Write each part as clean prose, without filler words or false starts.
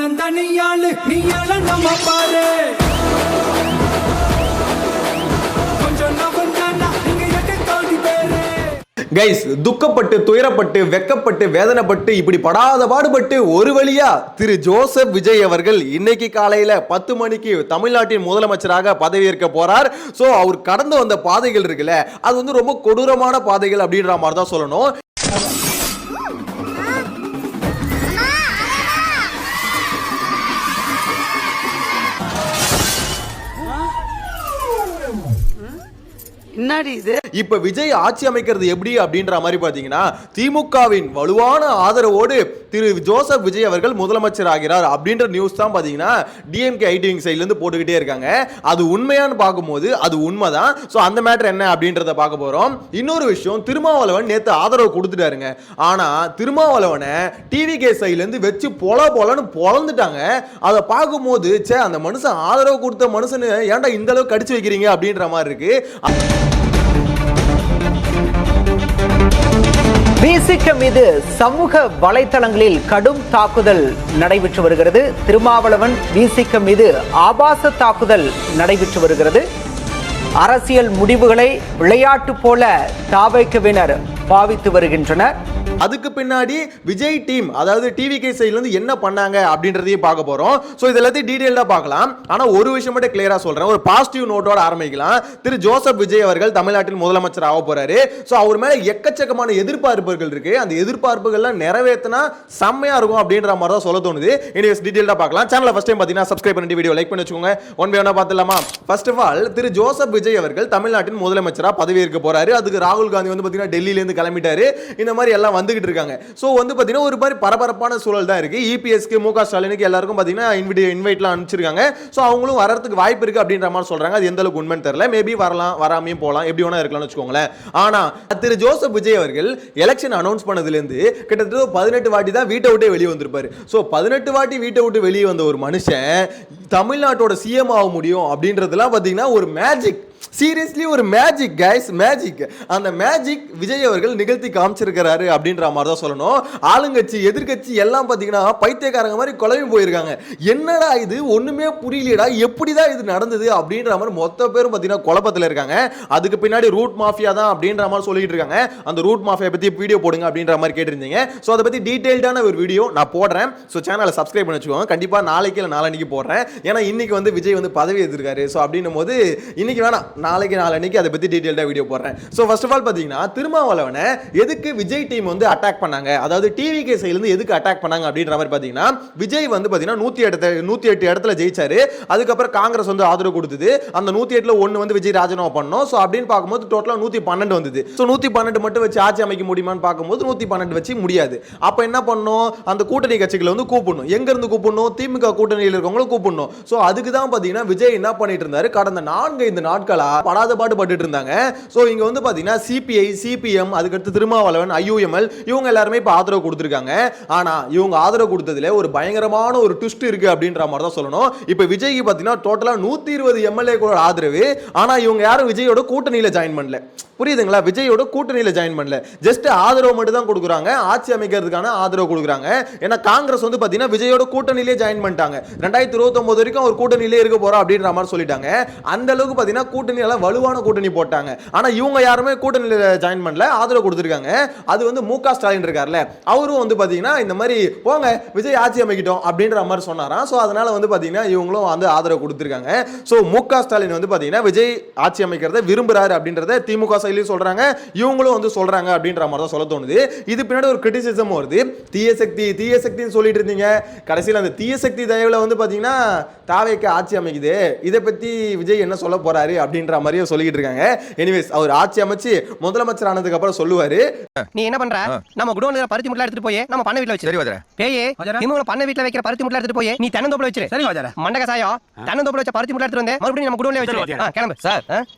அண்ணன் தனியாளு நீ நம்ம பாரு கொஞ்சம் நவந்தானா நீங்க எட்டு கோடி பேரு. கைஸ், துக்கப்பட்டு துயரப்பட்டு வெக்கப்பட்டு வேதனைப்பட்டு இப்படி படாத பாடுபட்டு ஒரு வழியா திரு ஜோசப் விஜய் அவர்கள் இன்னைக்கு காலையில 10 மணிக்கு தமிழ்நாட்டின் முதலமைச்சராக பதவியேற்க போறார். சோ அவர் கடந்து வந்த பாதைகள் இருக்குல்ல, அது வந்து ரொம்ப கொடூரமான பாதைகள் அப்படின்ற மாதிரி தான் சொல்லணும். இப்ப விஜய் ஆட்சி அமைக்கிறது எப்படி அப்படின்ற மாதிரி பாத்தீங்கன்னா, திமுகவின் வலுவான ஆதரவோடு திரு ஜோசப் விஜய் அவர்கள் முதலமைச்சர் ஆகிறார் அப்படின்ற நியூஸ் தான் பாத்தீங்கன்னா டிஎம்கே ஐடிவிங் சைட்ல இருந்து போட்டுக்கிட்டே இருக்காங்க. அது உண்மையான்னு பார்க்கும்போது அது உண்மைதான். சோ அந்த மேட்டர் என்ன அப்படின்றத பார்க்க போறோம். இன்னொரு விஷயம், திருமாவளவன் நேத்து ஆதரவு கொடுத்துட்டாருங்க. ஆனா திருமாவளவனை டிவிகே சைட்ல இருந்து வச்சு பொலன்னு பொளந்துட்டாங்க. அதை பார்க்கும்போது அந்த மனுஷன் ஆதரவு கொடுத்த மனுஷன் ஏன்டா இந்த அளவுக்கு கடிச்சு வைக்கிறீங்க அப்படின்ற மாதிரி இருக்கு. விசிக மீது சமூக வலைத்தளங்களில் கடும் தாக்குதல் நடைபெற்று வருகிறது. திருமாவளவன் விசிக மீது ஆபாச தாக்குதல் நடைபெற்று வருகிறது. அரசியல் முடிவுகளை விளையாட்டு போல தாவைக்கவினர் பாவித்து வருகின்றனர். அதுக்கு பின்னாடி விஜய் டீம், அதாவது டிவிகே சைடுல இருந்து என்ன பண்ணாங்க அப்படின்றதையும் பார்க்க போறோம். சோ இதெல்லாத்தையும் டீடைலா பார்க்கலாம். ஆனா ஒரு விஷயம் மட்டும் கிளியரா சொல்றேன், ஒரு பாசிட்டிவ் நோட்டோட ஆரம்பிக்கலாம். திரு ஜோசப் விஜய் அவர்கள் தமிழ்நாட்டில் முதலமைச்சர் ஆக போறாரு. சோ அவர் மேல எக்கச்சக்கமான எதிர்பார்ப்புகள் இருக்கு. அந்த எதிர்பார்ப்புகள்லாம் நிறைவேற்றினா செம்மையா இருக்கும் அப்படின்ற மாதிரி தான் சொல்ல தோணுது. எனிவேஸ் டீடைலா பார்க்கலாம். சேனலை ஃபர்ஸ்ட் டைம் பார்த்தீங்கன்னா சப்ஸ்கிரைப் பண்ணிட்டு வீடியோ லைக் பண்ணி வச்சுக்கோங்க. ஒன் பை ஒன்னா பார்த்துலாமா? ஃபர்ஸ்ட் ஆஃப் ஆல், திரு ஜோசப் விஜய் அவர்கள் தமிழ்நாட்டின் முதலமைச்சரா பதவியேற்க போறாரு. அதுக்கு ராகுல் காந்தி வந்து பாத்தீங்கன்னா டெல்லியில இருந்து கிளம்பிட்டாரு. இந்த மாதிரி எல்லாம் வந்துகிட்டு இருக்காங்க. சோ வந்து பாத்தீங்கன்னா ஒரு மாதிரி பரபரப்பான சூழல் தான் இருக்கு. இபிஎஸ்க்கு, முக ஸ்டாலினுக்கு எல்லாருக்கும் பாத்தீங்கன்னா இன்வைட்லாம் அனுப்பிச்சிருக்காங்க. சோ அவங்களும் வரதுக்கு வாய்ப்பு இருக்கு அப்படின்ற மாதிரி சொல்றாங்க. அது எந்த அளவுக்கு உண்மைன்னு தெரியல. மேபி வரலாம், வராமையும் போலாம், எப்படி வேணா இருக்கலாம்னு வச்சுக்கோங்களேன். ஆனா திரு ஜோசப் விஜய் அவர்கள் எலெக்ஷன் அனௌன்ஸ் பண்ணதுல இருந்து கிட்டத்தட்ட 18 வாட்டி தான் வீட்டை விட்டு வெளியே வந்திருப்பாரு. சோ 18 வாட்டி வீட்டை விட்டு வெளியே வந்த ஒரு மனுஷன் தமிழ்நாட்டோட சிஎம் ஆக முடியும் அப்படின்றதுலாம் பாத்தீங்கன்னா ஒரு மேஜிக். சீரியஸ்லி ஒரு மேஜிக் கைஸ், மேஜிக். அந்த மேஜிக் விஜய் அவர்கள் நிகழ்த்தி காமிச்சிருக்கிறாரு அப்படின்ற மாதிரி தான் சொல்லணும். ஆளுங்கட்சி எதிர்கட்சி எல்லாம் பாத்தீங்கன்னா பைத்தியக்காரங்க மாதிரி குழம்பி போயிருக்காங்க. என்னடா இது, ஒண்ணுமே புரியலடா, எப்படிதான் இது நடந்தது அப்படின்ற மாதிரி மொத்த பேரும் பாத்தீங்கன்னா குழப்பத்தில் இருக்காங்க. அதுக்கு பின்னாடி ரூட் மாஃபியா தான் அப்படின்ற மாதிரி சொல்லிட்டு இருக்காங்க. அந்த ரூட் மாஃபியா பத்தி வீடியோ போடுங்க அப்படின்ற மாதிரி கேட்டிருந்தீங்க. ஸோ அதை பத்தி டீடைல்டான ஒரு வீடியோ நான் போடுறேன். ஸோ சேனலை சப்ஸ்கிரைப் பண்ணி வச்சுக்கோங்க. கண்டிப்பா நாளைக்கு இல்லை நாளன்னைக்கு போடுறேன். ஏன்னா இன்னைக்கு வந்து விஜய் வந்து பதவி எடுத்திருக்காரு. ஸோ அப்படின்னும் போது இன்னைக்கு வேணாம், நாளைக்கு அதை பத்தி டீடைல்டா வீடியோ போடுறேன். சோ ஃபர்ஸ்ட் ஆஃப் ஆல் பாத்தீங்கன்னா திருமாவளவனை எதுக்கு விஜய் டீம் வந்து அட்டாக் பண்ணாங்க, அதாவது டிவிகே சைடுல இருந்து எதுக்கு அட்டாக் பண்ணாங்க அப்படின்ற மாதிரி பாத்தீங்கன்னா, விஜய் வந்து பாத்தீங்கன்னா 108 இடத்துல ஜெயிச்சாரு. அதுக்கப்புறம் காங்கிரஸ் வந்து ஆதரவு கொடுத்தது. அந்த 108ல ஒன்னு வந்து விஜய் ராஜினாமா பண்ணோம். சோ அப்படின்னு பார்க்கும்போது டோட்டலா 112 வந்தது. சோ 112 மட்டும் வச்சு ஆட்சி அமைக்க முடியுமான்னு பார்க்கும்போது 112 வச்சு முடியாது. அப்ப என்ன பண்ணோம், அந்த கூட்டணி கட்சிகளை வந்து கூப்பிடணும். எங்க இருந்து கூப்பிடணும், திமுக கூட்டணியில் இருக்கவங்களும் கூப்பிடணும். சோ அதுக்கு தான் பாத்தீங்கன்னா விஜய் என்ன பண்ணிட்டு இருந்தாரு, கடந்த 4-5 நாட்களா படாத பாடுபட்டு இருந்தாங்க. சோ இங்க வந்து பாத்தீங்கன்னா சிபிஐ, சிபிஎம், அதுக்கடுத்து திருமாவளவன், ஐயுஎம்எல் இவங்க எல்லாருமே இப்ப ஆதரவு கொடுத்திருக்காங்க. ஆனா இவங்க ஆதரவு கொடுத்ததுல ஒரு பயங்கரமான ஒரு ட்விஸ்ட் இருக்கு அப்படின்ற மாதிரி தான் சொல்லணும். இப்ப விஜய்க்கு பாத்தீங்கன்னா டோட்டலா 120 எம்எல்ஏ கூட ஆதரவு. ஆனா இவங்க யாரும் விஜயோட கூட்டணியில ஜாயின் பண்ணல. புரியுதுங்களா? விஜயோட கூட்டணியில ஜாயின் பண்ணல. ஜஸ்ட் ஆதரவு மட்டும் தான் கொடுக்குறாங்க, ஆட்சி அமைக்கிறதுக்கான ஆதரவு கொடுக்குறாங்க. ஏன்னா காங்கிரஸ் வந்து பாத்தீங்கன்னா விஜயோட கூட்டணியிலே ஜாயின் பண்ணிட்டாங்க. 2029 வரைக்கும் அவர் கூட்டணியிலே இருக்க போறோம் அப்படின்ற மாதிரி சொல்லிட்டாங்க. அந்த அளவுக்கு பாத்தீங்கன்னா கூட்டணி எல்லாம் வலுவான கூட்டணி போட்டாங்க. ஆனா இவங்க யாருமே கூட்டணியில ஜாயின் பண்ணல, ஆதரவு கொடுத்திருக்காங்க. அது வந்து முக ஸ்டாலின் இருக்கார்ல, அவரும் வந்து பாத்தீங்கன்னா இந்த மாதிரி போங்க விஜய் ஆட்சி அமைக்கிட்டோம் அப்படின்ற மாதிரி சொன்னாராம். சோ அதனால வந்து பாத்தீங்கன்னா இவங்களும் வந்து ஆதரவு கொடுத்திருக்காங்க. சோ முக ஸ்டாலின் வந்து பாத்தீங்கன்னா விஜய் ஆட்சி அமைக்கிறத விரும்புறாரு அப்படின்றத திமுக சைடுலயும் சொல்றாங்க, இவங்களும் வந்து சொல்றாங்க அப்படின்ற மாதிரி தான் சொல்ல தோணுது. இது பின்னாடி ஒரு கிரிட்டிசிசம் வருது. தீய சக்தின்னு சொல்லிட்டு இருந்தீங்க, கடைசியில் அந்த தீய சக்தி தயவுல வந்து பாத்தீங்கன்னா தாவேக்கு ஆட்சி அமைக்குது. இதை பத்தி விஜய் என்ன சொல்ல போறாரு அப்படின்ற மாதிரியே சொல்லிட்டு இருக்காங்க. எனிவேஸ் அவர் ஆட்சி அமைச்சு முதலமைச்சர் ஆனதுக்கு அப்புறம் சொல்லுவாரு, நீ என்ன பண்ற, நம்ம குடோன்ல பருத்தி முட்டை எடுத்துட்டு போய் நம்ம பண்ண வீட்ல வச்சிரு. சரி வாஜரா. பேயே இவங்க பண்ண வீட்ல வைக்கிற பருத்தி முட்டை எடுத்துட்டு போய் நீ தென்னந்தோப்புல வச்சிரு. சரி வாஜரா. மண்டக சாயோ தென்னந்தோப்புல வச்ச பருத்தி முட்டை எடுத்துட்டு வந்து மறுபடியும் நம்ம குடோன்ல வச்சிரு. கிளம்பு சார்.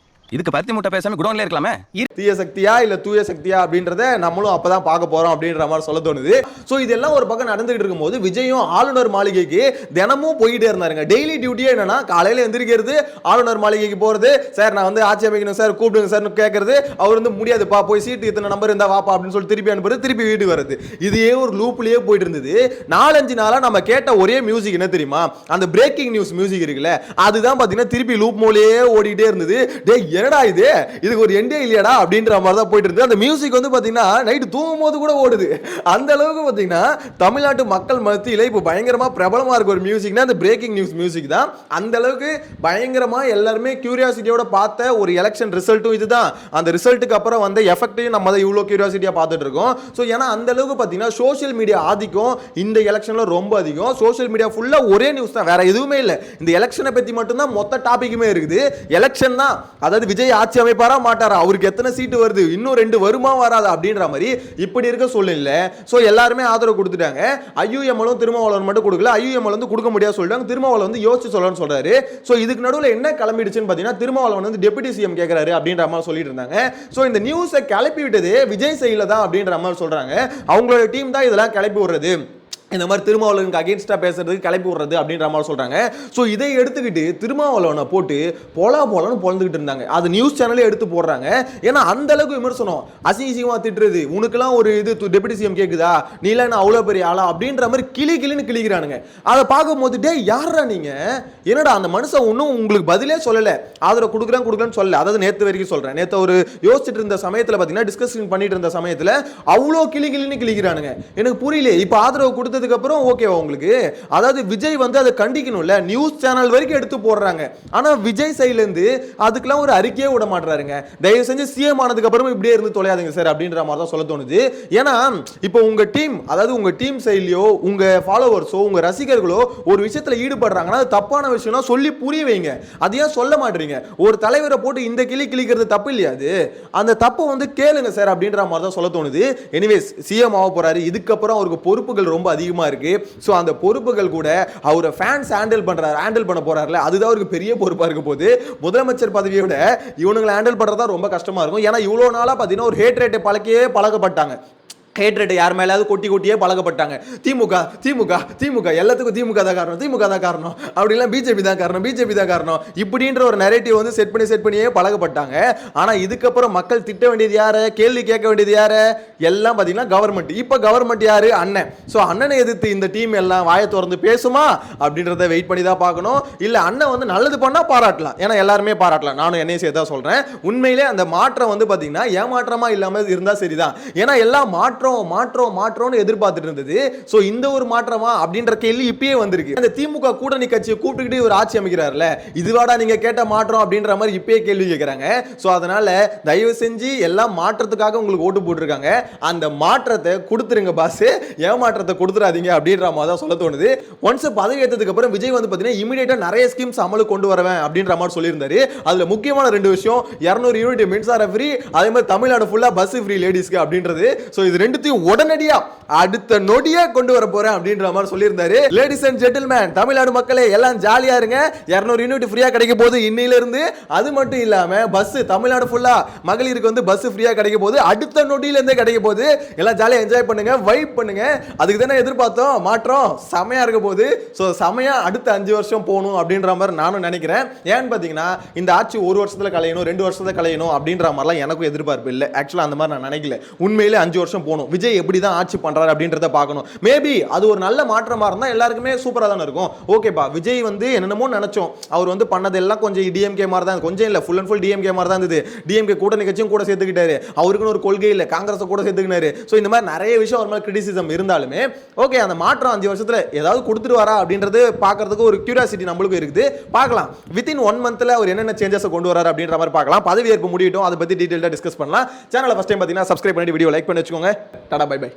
இதுக்கு பருத்தி முட்டை பேசாம குடோன்ல இருக்கலாமே. தீய சக்தியா இல்ல தூய சக்தியா அப்படின்றத நம்மளும் அப்பதான் பார்க்க போறோம் அப்படின்ற மாதிரி சொல்ல தோணுது. சோ இதெல்லாம் ஒரு பக்கம் நடந்துகிட்டு இருக்கும்போது விஜயும் ஆளுநர் மாளிகைக்கு தினமும் போயிட்டே இருந்தாருங்க. டெய்லி டியூட்டியே என்னன்னா காலையில எந்திரிக்கிறது, ஆளுநர் மாளிகைக்கு போறது, சார் நான் வந்து ஆட்சி அமைக்கணும் சார் கூப்பிடுங்க சார் கேட்கறது, அவர் வந்து முடியாதுப்பா போய் சீட்டு இத்தனை நம்பர் இருந்தா வாப்பா அப்படின்னு சொல்லி திருப்பி அனுப்புறது, திருப்பி வீட்டுக்கு வருது. இதே ஒரு லூப்லயே போயிட்டு இருந்தது. 4-5 நாளா நம்ம கேட்ட ஒரே மியூசிக் என்ன தெரியுமா? அந்த பிரேக்கிங் நியூஸ் மியூசிக் இருக்குல்ல, அதுதான் பாத்தீங்கன்னா திருப்பி லூப் மோலியே ஓடிட்டே இருந்தது. டேய் என்னடா இதுக்கு ஒரு எண்டே இல்லையாடா அப்படின்ற மாதிரி தான் போயிட்டு இருந்து. அந்த மியூசிக் வந்து பாத்தீங்கன்னா நைட் தூங்கும் போது கூட ஓடுது. அந்த அளவுக்கு பாத்தீங்கன்னா தமிழ்நாட்டு மக்கள் மத்தியில இப்போ பயங்கரமா பிரபலமா இருக்க ஒரு மியூசிக்னா அந்த பிரேக்கிங் நியூஸ் மியூசிக் தான். அந்த அளவுக்கு பயங்கரமா எல்லாருமே கியூரியாசிட்டியோட பார்த்த ஒரு எலெக்ஷன் ரிசல்ட்டும் இதுதான். அந்த ரிசல்ட்டுக்கு அப்புறம் வந்த எஃபெக்ட்டையும் நம்ம தான் இவ்வளோ கியூரியாசிட்டியா பார்த்துட்டு இருக்கோம். ஸோ ஏன்னா அந்த அளவுக்கு பாத்தீங்கன்னா சோஷியல் மீடியா ஆதிக்கம் இந்த எலெக்ஷன்ல ரொம்ப அதிகம். சோஷியல் மீடியா ஃபுல்லா ஒரே நியூஸ் தான், வேற எதுவுமே இல்லை. இந்த எலெக்ஷனை பத்தி மட்டும் தான் மொத்த டாபிக்குமே இருக்குது. எலெக்ஷன் தான், அதாவது விஜய் ஆட்சி அமைப்பாரா மாட்டாரா, அவருக்கு எத்தனை சீட்டு வருது, இன்னும் 2 வருமா வராதா அப்படின்ற மாதிரி இப்படி இருக்க சூழ்நிலை. சோ எல்லாருமே ஆதரவு கொடுத்துட்டாங்க. ஐயுஎம்எலும் திருமாவளவன் மட்டும் கொடுக்கல, ஐயுஎம்எல் வந்து கொடுக்க முடியாது சொல்லிட்டாங்க. திருமாவளவன் வந்து யோசிச்சு சொல்லணும்னு சொல்றாரு. சோ இதுக்கு நடுவில் என்ன கிளம்பிடுச்சுன்னு பாத்தீங்கன்னா திருமாவளவன் வந்து டெபுட்டி சிஎம் கேட்கறாரு அப்படின்ற மாதிரி சொல்லிட்டு இருந்தாங்க. சோ இந்த நியூஸை கிளப்பி விட்டது விஜய் சைடுல தான் அப்படின்ற மாதிரி சொல்றாங்க. அவங்களோட டீம் தான் இதெல்லாம் கிளப்பி விடுறது, இந்த மாதிரி திருமாவளவனுக்கு அகேன்ஸ்டா பேசுறதுக்கு கிளப்பி விடுறது அப்படின்ற மாதிரி சொல்றாங்க. ஸோ இதை எடுத்துக்கிட்டு திருமாவளவனை போட்டு போலன்னு பொழந்துக்கிட்டு இருந்தாங்க. அது நியூஸ் சேனலே எடுத்து போடுறாங்க. ஏன்னா அந்த அளவுக்கு விமர்சனம், அசிங்கமா திட்டுறது, உனக்குலாம் ஒரு இது டெபுட்டி சிஎம் கேக்குதா, நீ எல்லாம் அவ்வளோ பெரிய ஆளா அப்படின்ற மாதிரி கிளின்னு கிளிக்கிறானுங்க. அதை பார்க்கும்போது டே யாரா நீங்க, என்னடா அந்த மனுஷன் ஒன்றும் உங்களுக்கு பதிலே சொல்லலை, ஆதரவு கொடுக்குறேன்னு சொல்லல. அதாவது நேற்று வரைக்கும் சொல்றேன், நேற்று ஒரு யோசிச்சுட்டு இருந்த சமயத்தில் பார்த்தீங்கன்னா டிஸ்கஷன் பண்ணிட்டு இருந்த சமயத்தில் அவ்வளோ கிளின்னு கிளிக்கிறானுங்க. எனக்கு புரியல. இப்போ ஆதரவு கொடுத்து அப்புறம் ஓகேவா உங்களுக்கு? அதாவது விஜய் வந்து அதை கண்டிக்கணும்ல, நியூஸ் சேனல் வரைக்கும் எடுத்து போடுறாங்க. ஆனா விஜய் சைடுல இருந்து அதுக்கெல்லாம் ஒரு அறிக்கையே விட மாட்டாருங்க. தயவு செஞ்சு சிஎம் ஆனதுக்கு அப்புறம் இப்படியே இருந்து தொலையாதீங்க சார் அப்படின்ற மாதிரி தான் சொல்ல தோணுது. ஏன்னா இப்போ உங்க டீம், அதாவது உங்க டீம் சைட்லயோ உங்க ஃபாலோவர்ஸோ உங்க ரசிகர்களோ ஒரு விஷயத்துல ஈடுபடுறாங்கன்னா அது தப்பான விஷயம்னா சொல்லி புரிய வைங்க. அது ஏன் சொல்ல மாட்டீங்க? ஒரு தலைவரை போட்டு இந்த கிளிக்கிறது தப்பு இல்லையா? அது அந்த தப்பு வந்து கேளுங்க சார் அப்படின்ற மாதிரி தான் சொல்ல தோணுது. எனிவேஸ் சிஎம் ஆக போறாரு, இதுக்கப்புறம் அவருக்கு பொறுப்புகள் ரொம்ப அதிகமா இருக்கு. சோ அந்த பொறுப்புகள் கூட அவரை ஃபேன்ஸ் ஹேண்டில் பண்ண போறாருல, அதுதான் அவருக்கு பெரிய பொறுப்பா இருக்க போகுது. முதலமைச்சர் பதவியை விட இவனுங்களை ஹேண்டில் பண்றதா ரொம்ப கஷ்டமா இருக்கும். ஏன்னா இவ்வளவு நாளா பாத்தீங்கன்னா ஒரு ஹேட் ரேட்டை பழக்கப்பட்டாங்க. ஹேட்ரேட் யார் மேலாவது கொட்டியே பழகப்பட்டாங்க. திமுக எல்லாத்துக்கும் திமுக தான் காரணம் அப்படிலாம் பிஜேபி தான் காரணம் இப்படின்ற ஒரு நரேட்டிவ் வந்து செட் பண்ணியே பழகப்பட்டாங்க. ஆனா இதுக்கப்புறம் மக்கள் திட்ட வேண்டியது யாரு, கேள்வி கேட்க வேண்டியது யாரு, எல்லாம் பாத்தீங்கன்னா கவர்மெண்ட். இப்ப கவர்மெண்ட் யாரு? அண்ணன். சோ அண்ணனை எதிர்த்து இந்த டீம் எல்லாம் வாயை திறந்து பேசுமா அப்படின்றத வெயிட் பண்ணி தான் பார்க்கணும். இல்ல அண்ணன் வந்து நல்லது பண்ணா பாராட்டலாம், ஏன்னா எல்லாருமே பாராட்டலாம், நானும் என்னைய சேர்த்தா சொல்றேன். உண்மையிலே அந்த மாற்றம் வந்து பாத்தீங்கன்னா ஏமாற்றமா இல்லாம இருந்தா சரிதான். ஏன்னா எல்லாம் மாற்றம்னு எதிர்பார்த்துட்டு இருந்தது. சோ இந்த ஒரு மாற்றமா அப்படின்ற கேள்வி இப்பயே வந்திருக்கு. அந்த திமுக கூட்டணி கட்சியை கூப்பிட்டுக்கிட்டு ஒரு ஆட்சி அமைக்கிறார்ல, இதுவாடா நீங்க கேட்ட மாற்றம் அப்படின்ற மாதிரி இப்பயே கேள்வி கேட்கறாங்க. சோ அதனால தயவு செஞ்சு எல்லாம் மாற்றத்துக்காக உங்களுக்கு ஓட்டு போட்டுருக்காங்க, அந்த மாற்றத்தை கொடுத்துருங்க பாஸ், ஏமாற்றத்தை கொடுத்துறாதீங்க அப்படின்ற மாதிரி தான் சொல்ல தோணுது. ஒன்ஸ் பதவி ஏற்றதுக்கு அப்புறம் விஜய் வந்து பாத்தீங்கன்னா இமிடியேட்டா நிறைய ஸ்கீம்ஸ் அமலுக்கு கொண்டு வருவேன் அப்படின்ற மாதிரி சொல்லியிருந்தாரு. அதுல முக்கியமான 2 விஷயம், 200 யூனிட் மின்சார ஃப்ரீ, அதே மாதிரி தமிழ்நாடு ஃபுல்லா பஸ் ஃப்ரீ லேடிஸ்க்கு அப்படின்றது. சோ இது ரெண்டுத்தையும் உடனடியா அடுத்த நொடியா கொண்டு வர போறேன் அப்படின்ற மாதிரி சொல்லியிருந்தாரு. லேடிஸ் அண்ட் ஜென்டில்மேன், தமிழ்நாடு மக்களே எல்லாம் ஜாலியா இருங்க, 200 யூனிட் ஃப்ரீயா கிடைக்க போகுது இன்னையில இருந்து. அது மட்டும் இல்லாம பஸ் தமிழ்நாடு ஃபுல்லா மகளிருக்கு வந்து பஸ் ஃப்ரீயா கிடைக்க போகுது, அடுத்த நொடியில இருந்தே கிடைக்க போகுது. எல்லாம் ஜாலியா என்ஜாய் பண்ணுங்க, வைப் பண்ணுங்க. அதுக்கு தானே எதிர்பார்த்தோம், மாற்றம் செமையா இருக்க போகுது. சோ செமையா அடுத்த 5 வருஷம் போகணும் அப்படின்ற மாதிரி நானும் நினைக்கிறேன். ஏன்னு பாத்தீங்கன்னா இந்த ஆட்சி 1 வருஷத்துல கலையணும், 2 வருஷத்துல கலையணும் அப்படின்ற மாதிரிலாம் எனக்கும் எதிர்பார்ப்பு இல்லை. ஆக்சுவலா அந்த மாதிரி நான் நினைக்கல. உண்மையிலே 5 வருஷம் போகணும். விஜய் எப்படி தான் ஆட்சி பண்றாரு அப்படின்றத பார்க்கணும். மேபி அது ஒரு நல்ல மாற்றமா இருந்தா எல்லாருக்குமே சூப்பரா தான இருக்கும். ஓகேப்பா, விஜய் வந்து என்னென்னமோ நினைச்சோம், அவர் வந்து பண்ணதெல்லாம் கொஞ்சம் டிஎம்கே மாதிரி தான், கொஞ்சம் இல்ல ஃபுல் அண்ட் ஃபுல் டிஎம்கே மாதிரி தான் இருந்தது. டிஎம்கே கூட்டணி கட்சியும் கூட சேர்த்துக்கிட்டாரு, அவருக்குன்னு ஒரு கொள்கை இல்ல, காங்கிரஸ் கூட சேர்த்துக்கினாரு. சோ இந்த மாதிரி நிறைய விஷயம் அவர் மேல கிரிட்டிசிசம் இருந்தாலுமே ஓகே, அந்த மாற்றம் 5 வருஷத்துல ஏதாவது கொடுத்துட்டு அப்படின்றது பார்க்கிறதுக்கு ஒரு கியூரியாசிட்டி நம்மளுக்கு இருக்குது. பார்க்கலாம் வித்தின் 1 மந்த்ல அவர் என்னென்ன சேஞ்சஸ் கொண்டு வராரு அப்படின்ற மாதிரி பார்க்கலாம். பதவி ஏற்பு முடியட்டும், அதை பத்தி டீடைலா டிஸ்கஸ் பண்ணலாம். சேனலை ஃபர்ஸ்ட் டைம் பாத்தீங்கன்னா சப்ஸ்கிரைப் பண்ணிட்டு வீடியோ லைக் பண்ணி வச்சுக்கோங்க. Tata, bye by.